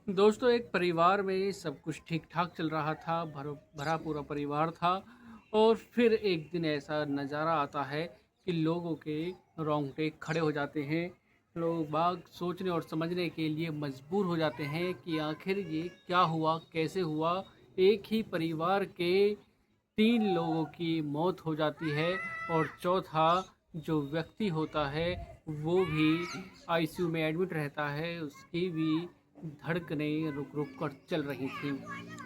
दोस्तों, एक परिवार में सब कुछ ठीक-ठाक चल रहा था, भरा पूरा परिवार था और फिर एक दिन ऐसा नज़ारा आता है कि लोगों के रोंगटे खड़े हो जाते हैं। लोग बाग सोचने और समझने के लिए मजबूर हो जाते हैं कि आखिर ये क्या हुआ, कैसे हुआ? एक ही परिवार के 3 लोगों की मौत हो जाती है और चौथा जो व्यक्ति होता है, वो भी आईसीयू में एडमिट रहता है, उसकी भी धड़कनें रुक-रुक कर चल रही थीं।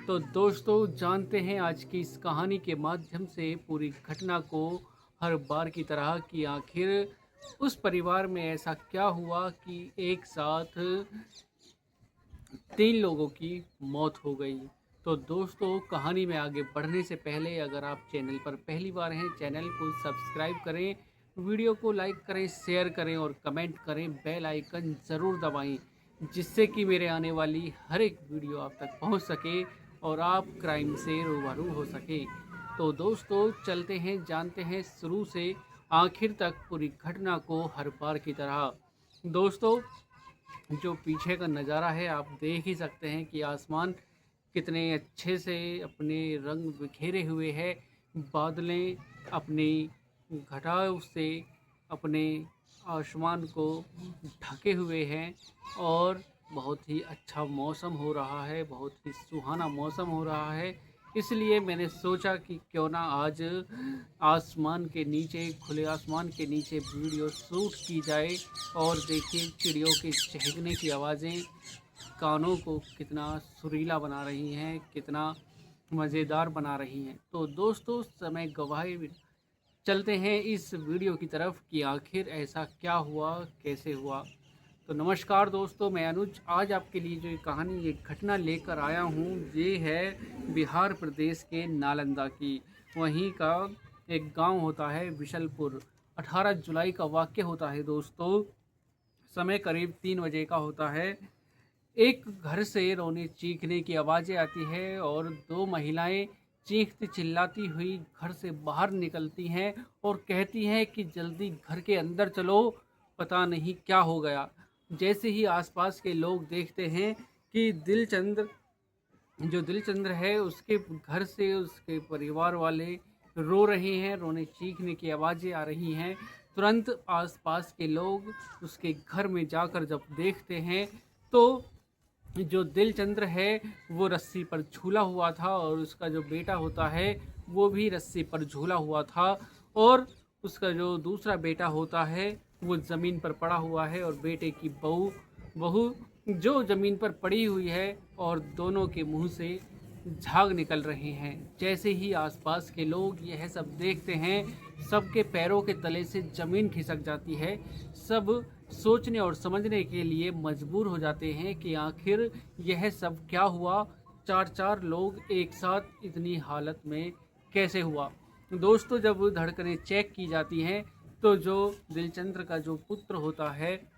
तो दोस्तों, जानते हैं आज की इस कहानी के माध्यम से पूरी घटना को हर बार की तरह कि आखिर उस परिवार में ऐसा क्या हुआ कि एक साथ 3 लोगों की मौत हो गई। तो दोस्तों, कहानी में आगे बढ़ने से पहले अगर आप चैनल पर पहली बार हैं, चैनल को सब्सक्राइब करें, वीडियो को लाइक करें, शेयर करें और कमेंट करें, बेल आइकन ज़रूर दबाएं, जिससे कि मेरे आने वाली हर एक वीडियो आप तक पहुंच सके और आप क्राइम से रूबरू हो सके। तो दोस्तों, चलते हैं, जानते हैं शुरू से आखिर तक पूरी घटना को हर बार की तरह। दोस्तों, जो पीछे का नज़ारा है आप देख ही सकते हैं कि आसमान कितने अच्छे से अपने रंग बिखेरे हुए है। बादलें अपनी घटाओं से अपने आसमान को ढके हुए हैं और बहुत ही अच्छा मौसम हो रहा है, बहुत ही सुहाना मौसम हो रहा है। इसलिए मैंने सोचा कि क्यों ना आज आसमान के नीचे, खुले आसमान के नीचे वीडियो शूट की जाए और देखिए चिड़ियों के चहकने की आवाज़ें कानों को कितना सुरीला बना रही हैं, कितना मज़ेदार बना रही हैं। तो दोस्तों, समय गवाए बिना चलते हैं इस वीडियो की तरफ कि आखिर ऐसा क्या हुआ, कैसे हुआ। तो नमस्कार दोस्तों, मैं अनुज आज आपके लिए जो ये कहानी, ये घटना लेकर आया हूँ, ये है बिहार प्रदेश के नालंदा की। वहीं का एक गांव होता है विशलपुर। 18 जुलाई का वाक़या होता है दोस्तों। समय करीब 3 बजे का होता है। एक घर से रोने चीखने की आवाज़ें आती है और 2 महिलाएं चीखती चिल्लाती हुई घर से बाहर निकलती हैं और कहती हैं कि जल्दी घर के अंदर चलो, पता नहीं क्या हो गया। जैसे ही आसपास के लोग देखते हैं कि दिलचंद्र है, उसके घर से उसके परिवार वाले रो रहे हैं, रोने चीखने की आवाज़ें आ रही हैं। तुरंत आसपास के लोग उसके घर में जाकर जब देखते हैं तो जो दिलचंद्र है वो रस्सी पर झूला हुआ था और उसका जो बेटा होता है वो भी रस्सी पर झूला हुआ था और उसका जो दूसरा बेटा होता है वो ज़मीन पर पड़ा हुआ है और बेटे की बहू बहू जो ज़मीन पर पड़ी हुई है और दोनों के मुंह से झाग निकल रहे हैं। जैसे ही आसपास के लोग यह सब देखते हैं, सबके पैरों के तले से ज़मीन खिसक जाती है। सब सोचने और समझने के लिए मजबूर हो जाते हैं कि आखिर यह सब क्या हुआ, 4-4 लोग एक साथ इतनी हालत में कैसे हुआ। दोस्तों, जब धड़कनें चेक की जाती हैं तो जो दिलचंद्र का जो पुत्र होता है,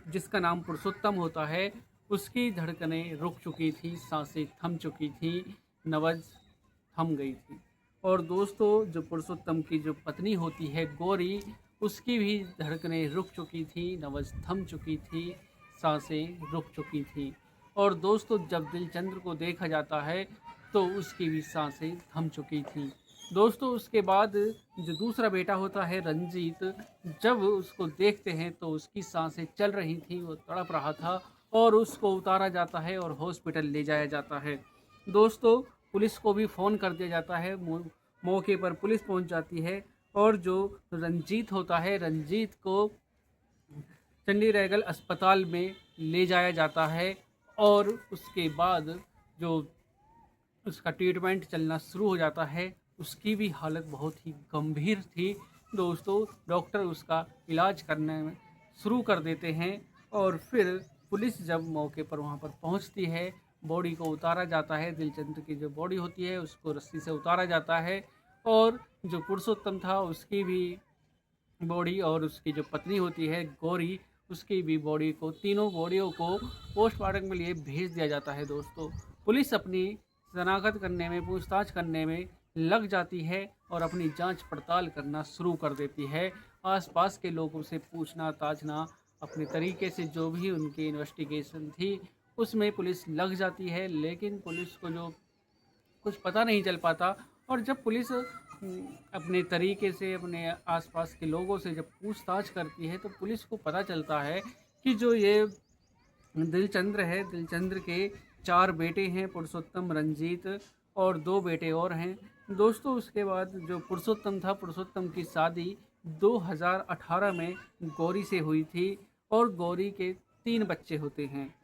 जिसका नाम पुरुषोत्तम होता है, उसकी धड़कनें रुक चुकी थी, सांसें थम चुकी थी, नब्ज़ थम गई थी। और दोस्तों, जो पुरुषोत्तम की जो पत्नी होती है गौरी, उसकी भी धड़कनें रुक चुकी थी, नब्ज़ थम चुकी थी, सांसें रुक चुकी थी। और दोस्तों, जब दिलचंद्र को देखा जाता है तो उसकी भी सांसें थम चुकी थी। दोस्तों, उसके बाद जो दूसरा बेटा होता है रंजीत, जब उसको देखते हैं तो उसकी सांसें चल रही थी, वो तड़प रहा था और उसको उतारा जाता है और हॉस्पिटल ले जाया जाता है। दोस्तों, पुलिस को भी फ़ोन कर दिया जाता है। मौके पर पुलिस पहुंच जाती है और जो रंजीत होता है, रंजीत को चंडी रैगल अस्पताल में ले जाया जाता है और उसके बाद जो उसका ट्रीटमेंट चलना शुरू हो जाता है। उसकी भी हालत बहुत ही गंभीर थी। दोस्तों, डॉक्टर उसका इलाज करने में शुरू कर देते हैं और फिर पुलिस जब मौके पर वहाँ पर पहुँचती है, बॉडी को उतारा जाता है। दिलचंद्र की जो बॉडी होती है उसको रस्सी से उतारा जाता है और जो पुरुषोत्तम था उसकी भी बॉडी और उसकी जो पत्नी होती है गौरी, उसकी भी बॉडी को, तीनों बॉडियों को पोस्टमार्टम के लिए भेज दिया जाता है। दोस्तों, पुलिस अपनी शनाख्त करने में, पूछताछ करने में लग जाती है और अपनी जांच पड़ताल करना शुरू कर देती है। आसपास के लोगों से पूछना ताछना, अपने तरीके से जो भी उनकी इन्वेस्टिगेशन थी उसमें पुलिस लग जाती है, लेकिन पुलिस को जो कुछ पता नहीं चल पाता। और जब पुलिस अपने तरीके से अपने आसपास के लोगों से जब पूछताछ करती है, तो पुलिस को पता चलता है कि जो ये दिलचंद्र है, दिलचंद्र के 4 बेटे हैं, पुरुषोत्तम, रंजीत और 2 बेटे और हैं। दोस्तों उसके बाद जो पुरुषोत्तम था, पुरुषोत्तम की शादी 2018 में गौरी से हुई थी और गौरी के 3 बच्चे होते हैं।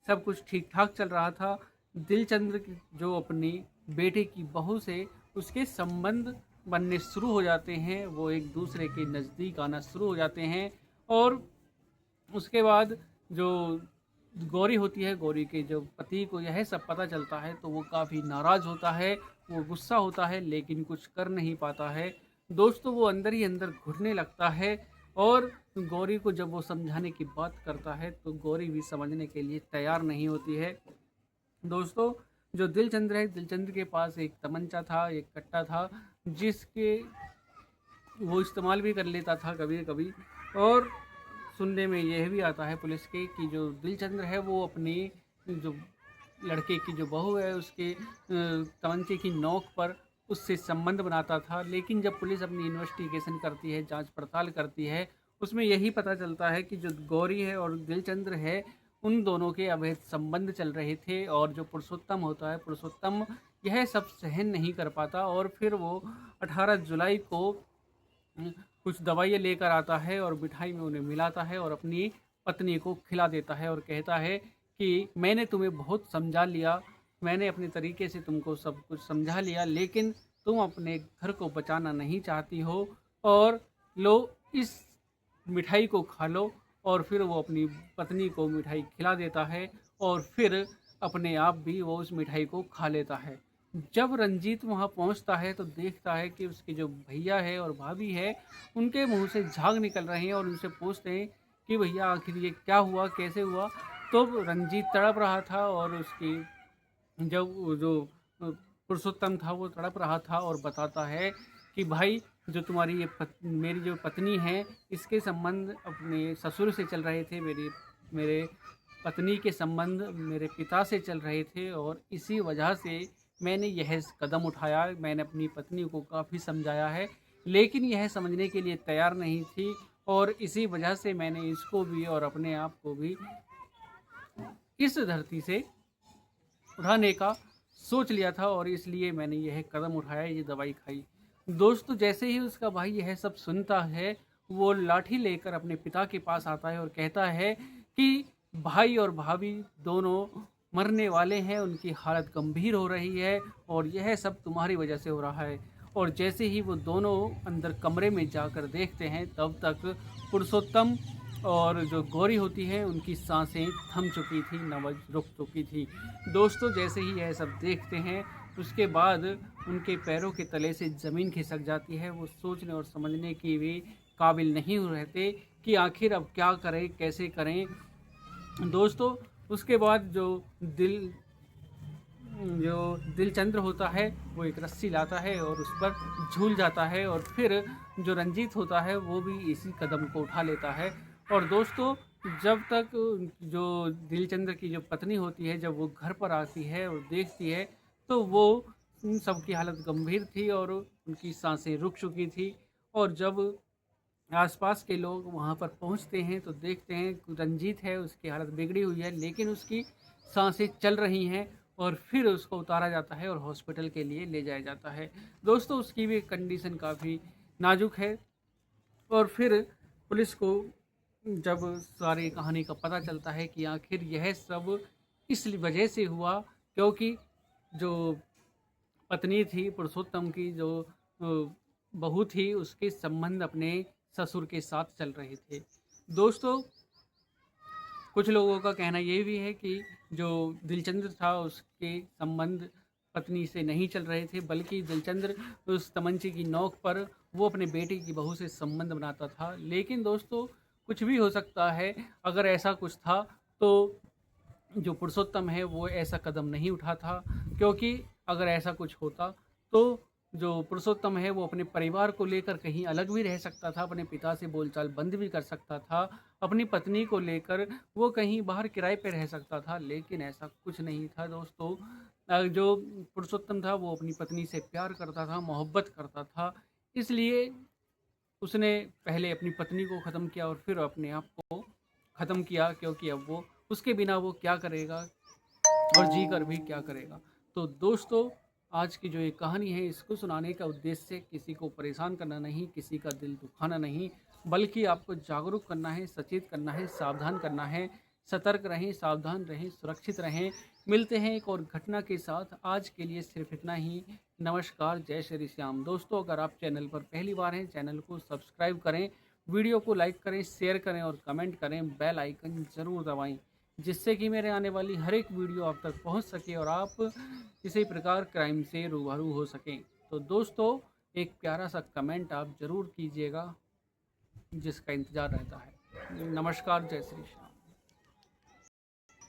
सब कुछ ठीक-ठाक चल रहा था। दिलचंद्र जो अपनी बेटे की बहू से उसके संबंध बनने शुरू हो जाते हैं, वो एक दूसरे के नज़दीक आना शुरू हो जाते हैं। और उसके बाद जो गौरी होती है, गौरी के जो पति को यह सब पता चलता है, तो वो काफ़ी नाराज़ होता है, वो गुस्सा होता है, लेकिन कुछ कर नहीं पाता है। दोस्तों वो अंदर ही अंदर घुटने लगता है और गौरी को जब वो समझाने की बात करता है, तो गौरी भी समझने के लिए तैयार नहीं होती है। दोस्तों जो दिलचंद्र है, दिलचंद्र के पास एक तमंचा था, एक कट्टा था, जिसके वो इस्तेमाल भी कर लेता था कभी-कभी। और सुनने में यह भी आता है पुलिस के कि जो दिलचंद्र है वो अपनी जो लड़के की जो बहू है उसके तमंचे की नोक पर उससे संबंध बनाता था। लेकिन जब पुलिस अपनी इन्वेस्टिगेशन करती है, जांच पड़ताल करती है, उसमें यही पता चलता है कि जो गौरी है और दिलचंद्र है, उन दोनों के अवैध संबंध चल रहे थे। और जो पुरुषोत्तम होता है, पुरुषोत्तम यह सब सहन नहीं कर पाता और फिर वो 18 जुलाई को कुछ दवाइयाँ लेकर आता है और मिठाई में उन्हें मिलाता है और अपनी पत्नी को खिला देता है और कहता है कि मैंने तुम्हें बहुत समझा लिया, मैंने अपने तरीके से तुमको सब कुछ समझा लिया, लेकिन तुम अपने घर को बचाना नहीं चाहती हो, और लो इस मिठाई को खा लो। और फिर वो अपनी पत्नी को मिठाई खिला देता है और फिर अपने आप भी वो उस मिठाई को खा लेता है। जब रंजीत वहाँ पहुँचता है तो देखता है कि उसके जो भैया है और भाभी है, उनके मुंह से झाग निकल रहे हैं और उनसे पूछते हैं कि भैया आखिर ये क्या हुआ, कैसे हुआ। तो रंजीत तड़प रहा था और उसकी जब वो जो पुरुषोत्तम था वो तड़प रहा था और बताता है कि भाई जो तुम्हारी मेरी जो पत्नी है, इसके संबंध अपने ससुर से चल रहे थे, मेरे पत्नी के संबंध मेरे पिता से चल रहे थे, और इसी वजह से मैंने यह कदम उठाया। मैंने अपनी पत्नी को काफ़ी समझाया है, लेकिन यह समझने के लिए तैयार नहीं थी, और इसी वजह से मैंने इसको भी और अपने आप को भी इस धरती से उठाने का सोच लिया था, और इसलिए मैंने यह कदम उठाया, ये दवाई खाई। दोस्तों जैसे ही उसका भाई यह सब सुनता है, वो लाठी लेकर अपने पिता के पास आता है और कहता है कि भाई और भाभी दोनों मरने वाले हैं, उनकी हालत गंभीर हो रही है और यह सब तुम्हारी वजह से हो रहा है। और जैसे ही वो दोनों अंदर कमरे में जाकर देखते हैं, तब तक पुरुषोत्तम और जो गौरी होती है उनकी सांसें थम चुकी थी, नब्ज रुक चुकी थी। दोस्तों जैसे ही यह सब देखते हैं, उसके बाद उनके पैरों के तले से ज़मीन खिसक जाती है। वो सोचने और समझने की भी काबिल नहीं रहते कि आखिर अब क्या करें, कैसे करें। दोस्तों उसके बाद जो दिलचंद्र होता है, वो एक रस्सी लाता है और उस पर झूल जाता है, और फिर जो रंजीत होता है वो भी इसी कदम को उठा लेता है। और दोस्तों जब तक जो दिलचंद्र की जो पत्नी होती है, जब वो घर पर आती है और देखती है, तो वो उन सबकी हालत गंभीर थी और उनकी सांसें रुक चुकी थी। और जब आसपास के लोग वहाँ पर पहुँचते हैं तो देखते हैं रंजीत है, उसकी हालत बिगड़ी हुई है, लेकिन उसकी सांसें चल रही हैं, और फिर उसको उतारा जाता है और हॉस्पिटल के लिए ले जाया जाता है। दोस्तों उसकी भी कंडीशन काफ़ी नाजुक है। और फिर पुलिस को जब सारी कहानी का पता चलता है कि आखिर यह सब इस वजह से हुआ, क्योंकि जो पत्नी थी पुरुषोत्तम की, जो बहू थी, उसके संबंध अपने ससुर के साथ चल रहे थे। दोस्तों कुछ लोगों का कहना ये भी है कि जो दिलचंद्र था उसके संबंध पत्नी से नहीं चल रहे थे, बल्कि दिलचंद्र उस तमंचे की नोक पर वो अपने बेटे की बहू से संबंध बनाता था। लेकिन दोस्तों कुछ भी हो सकता है, अगर ऐसा कुछ था तो जो पुरुषोत्तम है वो ऐसा कदम नहीं उठा था, क्योंकि अगर ऐसा कुछ होता तो जो पुरुषोत्तम है वो अपने परिवार को लेकर कहीं अलग भी रह सकता था, अपने पिता से बोलचाल बंद भी कर सकता था, अपनी पत्नी को लेकर वो कहीं बाहर किराए पे रह सकता था, लेकिन ऐसा कुछ नहीं था दोस्तों। जो पुरुषोत्तम था वो अपनी पत्नी से प्यार करता था, मोहब्बत करता था, इसलिए उसने पहले अपनी पत्नी को ख़त्म किया और फिर अपने आप को ख़त्म किया, क्योंकि अब वो उसके बिना वो क्या करेगा और जी कर भी क्या करेगा। तो दोस्तों, आज की जो ये कहानी है इसको सुनाने का उद्देश्य किसी को परेशान करना नहीं, किसी का दिल दुखाना नहीं, बल्कि आपको जागरूक करना है, सचेत करना है, सावधान करना है। सतर्क रहें, सावधान रहें, सुरक्षित रहें। मिलते हैं एक और घटना के साथ। आज के लिए सिर्फ इतना ही। नमस्कार, जय श्री श्याम। दोस्तों, अगर आप चैनल पर पहली बार हैं, चैनल को सब्सक्राइब करें, वीडियो को लाइक करें, शेयर करें और कमेंट करें। बेल आइकन ज़रूर दबाएं, जिससे कि मेरे आने वाली हर एक वीडियो आप तक पहुंच सके और आप किसी प्रकार क्राइम से रूबरू हो सकें। तो दोस्तों, एक प्यारा सा कमेंट आप ज़रूर कीजिएगा, जिसका इंतज़ार रहता है। नमस्कार, जय श्री श्याम।